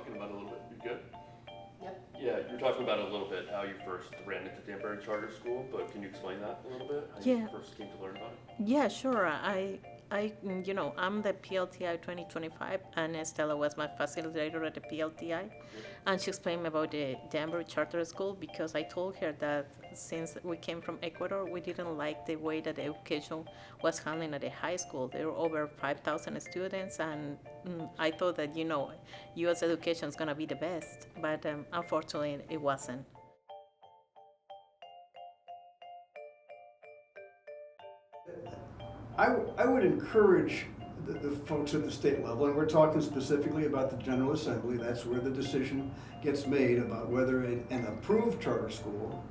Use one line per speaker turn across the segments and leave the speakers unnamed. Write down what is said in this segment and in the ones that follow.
talking about a little bit. You good?
Yep.
Yeah, you were talking about a little bit how you first ran into Danbury Charter School, but can you explain that a little bit? How
Yeah.
you first came to learn about it?
Yeah, sure. I'm the PLTI 2025, and Stella was my facilitator at the PLTI, and she explained me about the Denver Charter School because I told her that since we came from Ecuador, we didn't like the way that the education was handling at the high school. There were over 5,000 students, and I thought that U.S. education is gonna be the best, but unfortunately, it wasn't.
I would encourage the folks at the state level, and we're talking specifically about the General Assembly, that's where the decision gets made about whether an approved charter school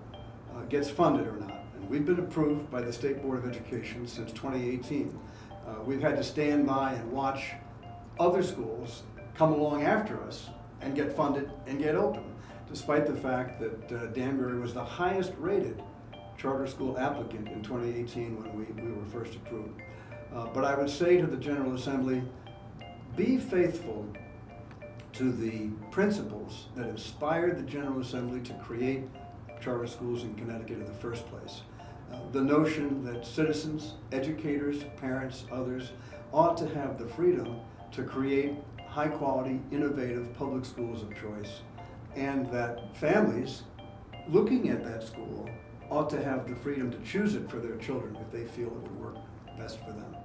gets funded or not. And we've been approved by the State Board of Education since 2018. We've had to stand by and watch other schools come along after us and get funded and get open, despite the fact that Danbury was the highest rated charter school applicant in 2018 when we were first approved. But I would say to the General Assembly, be faithful to the principles that inspired the General Assembly to create charter schools in Connecticut in the first place. The notion that citizens, educators, parents, others ought to have the freedom to create high quality, innovative public schools of choice, and that families looking at that school ought to have the freedom to choose it for their children if they feel it would work best for them.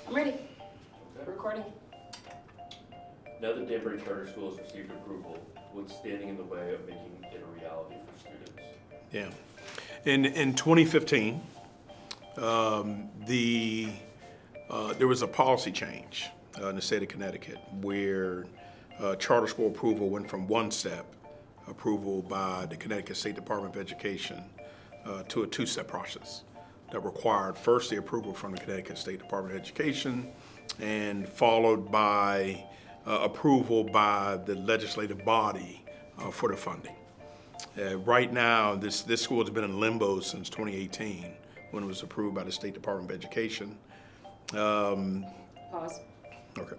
I'm ready. Recording.
Now that Danbury Charter School has received approval, what's standing in the way of making it a reality for students?
Yeah. In 2015, there was a policy change in the state of Connecticut where charter school approval went from one step approval by the Connecticut State Department of Education to a two-step process that required first the approval from the Connecticut State Department of Education and followed by approval by the legislative body for the funding. Right now, this school has been in limbo since 2018 when it was approved by the State Department of Education.
Pause.
Okay.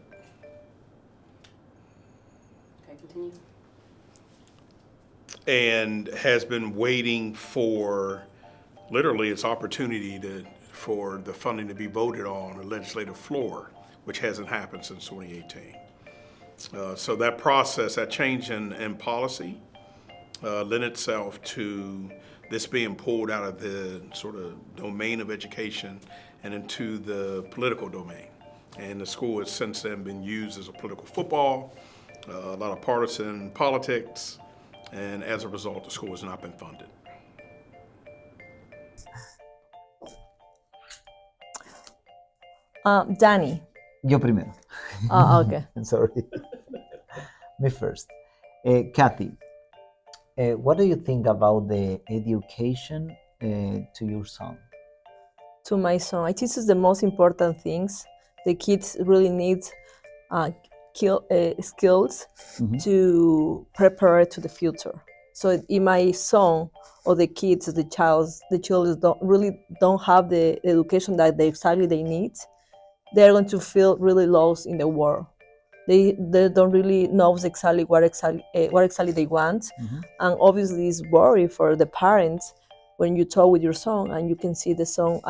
Okay, continue.
And has been waiting for literally its opportunity for the funding to be voted on the legislative floor, which hasn't happened since 2018. So that process, that change in policy, lent itself to this being pulled out of the sort of domain of education and into the political domain. And the school has since then been used as a political football, a lot of partisan politics, and as a result, the school has not been funded.
Danny.
Yo primero.
Oh, okay.
Sorry. Me first. Kathy, what do you think about the education to your son?
To my son, I think this is the most important things. The kids really need skills to prepare to the future. So in my son or the kids, the children don't have the education that they need. They're going to feel really lost in the world. They don't really know exactly what exactly they want, and obviously it's worry for the parents when you talk with your son and you can see the son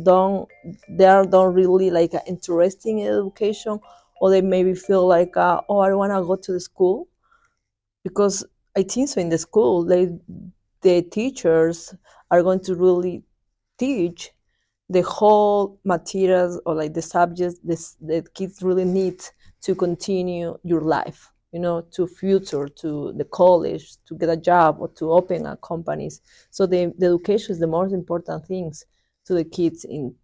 don't really like interesting in education, or they maybe feel like I don't want to go to the school, because I think so in the school the teachers are going to really teach the whole materials or like the subjects the kids really need to continue your life, to future, to the college, to get a job or to open a companies. So the education is the most important things to the kids in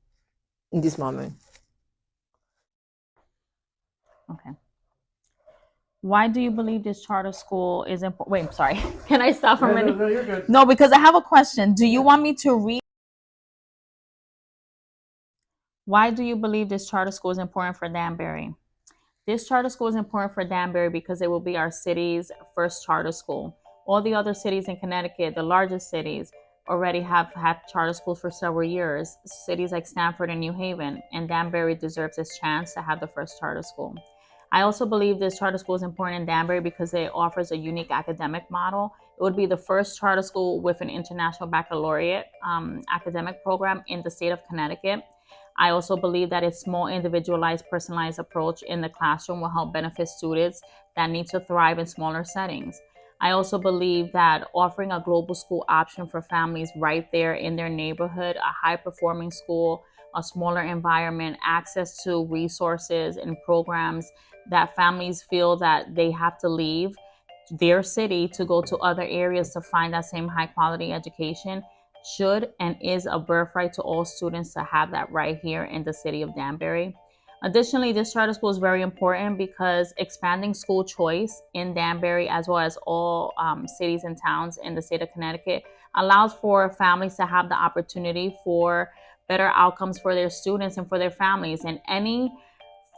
this moment.
Okay. Why do you believe this charter school is important? Wait, I'm sorry. Can I stop for a minute?
No, you're good.
No, because I have a question. Do you want me to read? Why do you believe this charter school is important for Danbury? This charter school is important for Danbury because it will be our city's first charter school. All the other cities in Connecticut, the largest cities, already have had charter schools for several years. Cities like Stamford and New Haven, and Danbury deserves its chance to have the first charter school. I also believe this charter school is important in Danbury because it offers a unique academic model. It would be the first charter school with an international baccalaureate academic program in the state of Connecticut. I also believe that its small, individualized, personalized approach in the classroom will help benefit students that need to thrive in smaller settings. I also believe that offering a global school option for families right there in their neighborhood, a high-performing school, a smaller environment, access to resources and programs that families feel that they have to leave their city to go to other areas to find that same high-quality education should and is a birthright to all students to have that right here in the city of Danbury. Additionally, this charter school is very important because expanding school choice in Danbury, as well as all cities and towns in the state of Connecticut, allows for families to have the opportunity for better outcomes for their students and for their families. And any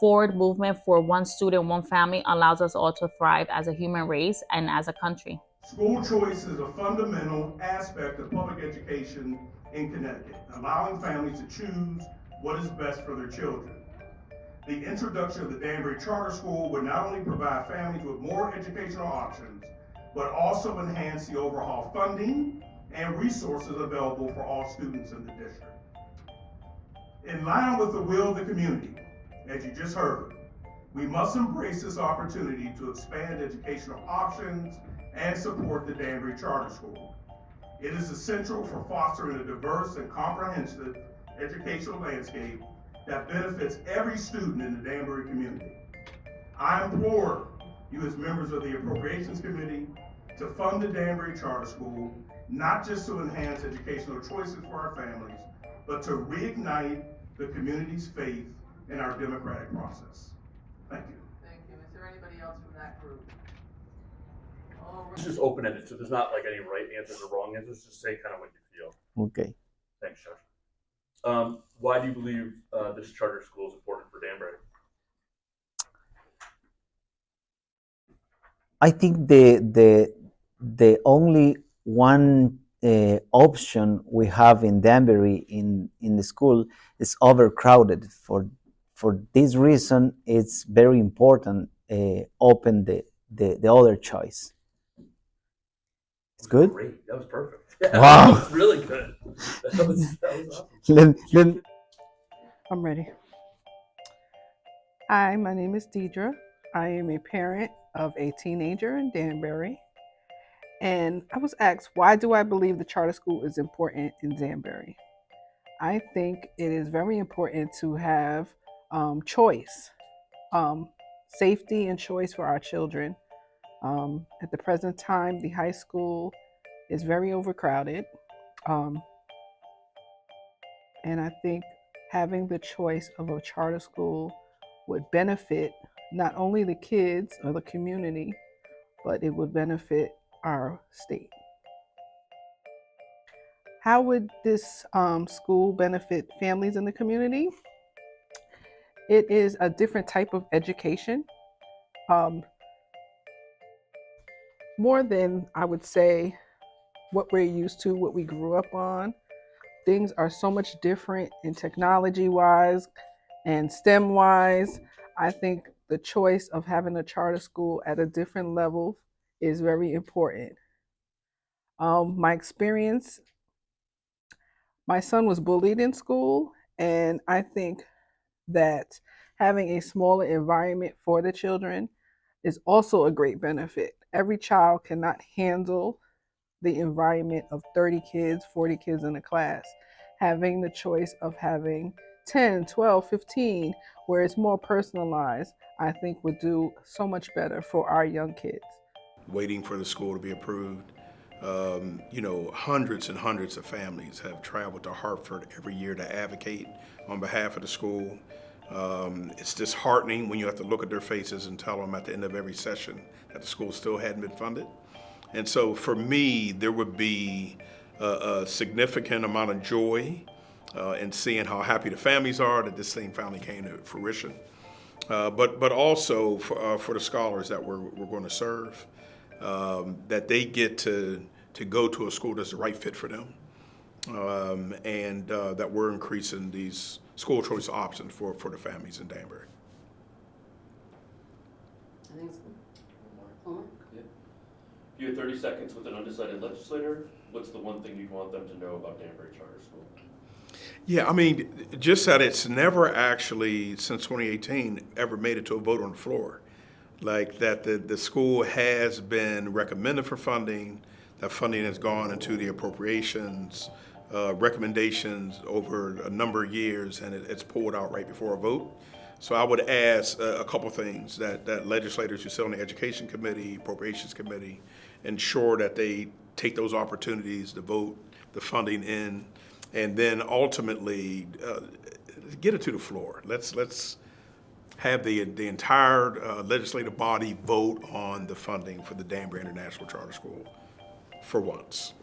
forward movement for one student, one family allows us all to thrive as a human race and as a country.
School choice is a fundamental aspect of public education in Connecticut, allowing families to choose what is best for their children. The introduction of the Danbury Charter School would not only provide families with more educational options, but also enhance the overall funding and resources available for all students in the district. In line with the will of the community, as you just heard, we must embrace this opportunity to expand educational options and support the Danbury Charter School. It is essential for fostering a diverse and comprehensive educational landscape that benefits every student in the Danbury community. I implore you as members of the Appropriations Committee to fund the Danbury Charter School, not just to enhance educational choices for our families, but to reignite the community's faith in our democratic process. Thank you.
Thank you. Is there anybody else from that group?
It's just open-ended, so there's not like any right answers or wrong answers. Just say kind of what you feel.
Okay.
Thanks, Josh. Why do you believe this charter school is important for Danbury?
I think the only one option we have in Danbury in the school is overcrowded. For this reason, it's very important open the other choice. It's good.
Great. That was perfect. Yeah,
Wow.
That was really good. That was awesome.
I'm ready. Hi, my name is Deidre. I am a parent of a teenager in Danbury. And I was asked, why do I believe the charter school is important in Danbury? I think it is very important to have choice, safety and choice for our children. At the present time, the high school is very overcrowded. And I think having the choice of a charter school would benefit not only the kids or the community, but it would benefit our state. How would this school benefit families in the community? It is a different type of education. More than, I would say, what we're used to, what we grew up on. Things are so much different in technology-wise and STEM-wise. I think the choice of having a charter school at a different level is very important. My experience, my son was bullied in school, and I think that having a smaller environment for the children is also a great benefit. Every child cannot handle the environment of 30 kids, 40 kids in a class. Having the choice of having 10, 12, 15, where it's more personalized, I think would do so much better for our young kids.
Waiting for the school to be approved. Hundreds and hundreds of families have traveled to Hartford every year to advocate on behalf of the school. It's disheartening when you have to look at their faces and tell them at the end of every session that the school still hadn't been funded. And so for me, there would be a significant amount of joy in seeing how happy the families are that this thing finally came to fruition. but also for the scholars that we're going to serve, that they get to go to a school that's the right fit for them, and that we're increasing these school choice options for the families in Danbury.
I think it's Homer?
Yeah. If you had 30 seconds with an undecided legislator, what's the one thing you'd want them to know about Danbury Charter School?
Yeah, I mean, just that it's never actually, since 2018, ever made it to a vote on the floor. Like that the school has been recommended for funding, that funding has gone into the appropriations, recommendations over a number of years, and it's pulled out right before a vote. So I would ask a couple things, that legislators who sit on the Education Committee, Appropriations Committee, ensure that they take those opportunities to vote the funding in, and then ultimately get it to the floor. Let's have the entire legislative body vote on the funding for the Danbury International Charter School for once.